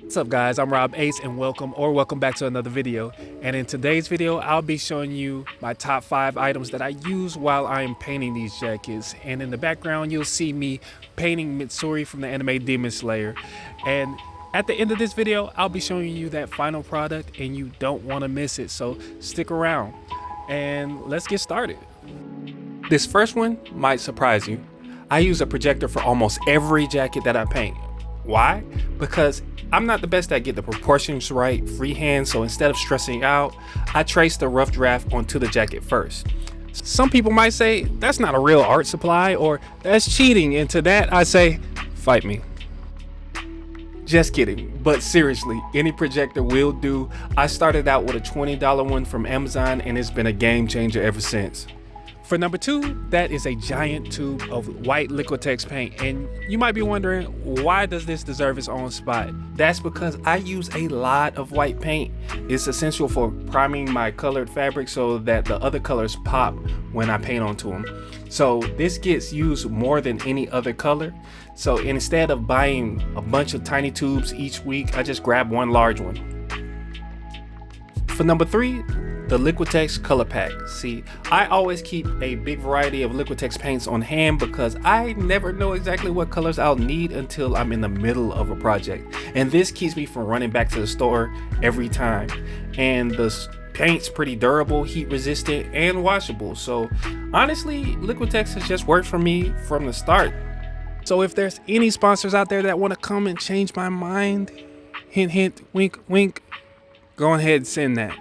What's up guys, I'm Rob Ace and welcome back to another video. And in today's video, I'll be showing you my top 5 items that I use while I am painting these jackets. And in the background, you'll see me painting Mitsuri from the anime Demon Slayer. And at the end of this video, I'll be showing you that final product and you don't want to miss it. So stick around and let's get started. This first one might surprise you. I use a projector for almost every jacket that I paint. Why? Because I'm not the best at getting the proportions right freehand, so instead of stressing out, I trace the rough draft onto the jacket first. Some people might say that's not a real art supply or that's cheating, and to that I say, fight me. Just kidding, but seriously, any projector will do. I started out with a $20 one from Amazon and it's been a game changer ever since. For number 2, that is a giant tube of white Liquitex paint, and you might be wondering, why does this deserve its own spot? That's because I use a lot of white paint. It's essential for priming my colored fabric so that the other colors pop when I paint onto them. So this gets used more than any other color. So instead of buying a bunch of tiny tubes each week, I just grab one large one. For number 3, the Liquitex color pack. See, I always keep a big variety of Liquitex paints on hand because I never know exactly what colors I'll need until I'm in the middle of a project. And this keeps me from running back to the store every time. And the paint's pretty durable, heat resistant, and washable. So honestly, Liquitex has just worked for me from the start. So if there's any sponsors out there that want to come and change my mind, hint, hint, wink, wink, go ahead and send that.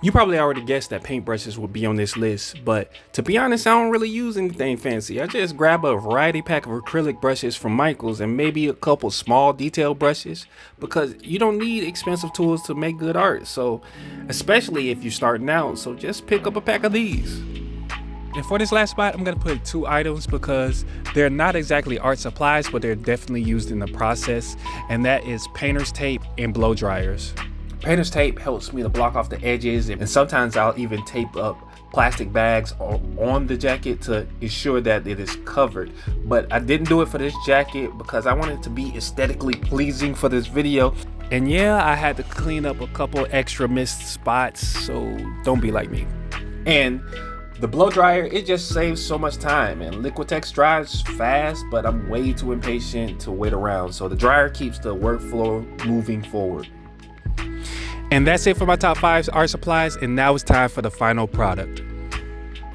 You probably already guessed that paintbrushes would be on this list, but to be honest, I don't really use anything fancy. I just grab a variety pack of acrylic brushes from Michaels and maybe a couple small detail brushes because you don't need expensive tools to make good art, so especially if you're starting out, so just pick up a pack of these. And for this last spot, I'm going to put 2 items because they're not exactly art supplies, but they're definitely used in the process, and that is painter's tape and blow dryers. Painter's tape helps me to block off the edges, and sometimes I'll even tape up plastic bags on the jacket to ensure that it is covered. But I didn't do it for this jacket because I wanted it to be aesthetically pleasing for this video. And yeah, I had to clean up a couple extra missed spots, so don't be like me. And the blow dryer, it just saves so much time, and Liquitex dries fast, but I'm way too impatient to wait around. So the dryer keeps the workflow moving forward. And that's it for my top 5 art supplies, and now it's time for the final product.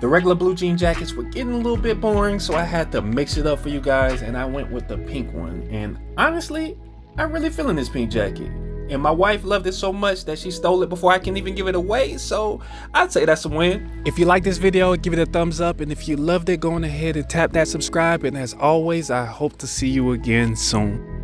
The regular blue jean jackets were getting a little bit boring, so I had to mix it up for you guys, and I went with the pink one. And honestly, I'm really feeling this pink jacket. And my wife loved it so much that she stole it before I can even give it away, so I'd say that's a win. If you like this video, give it a thumbs up, and if you loved it, go on ahead and tap that subscribe, and as always, I hope to see you again soon.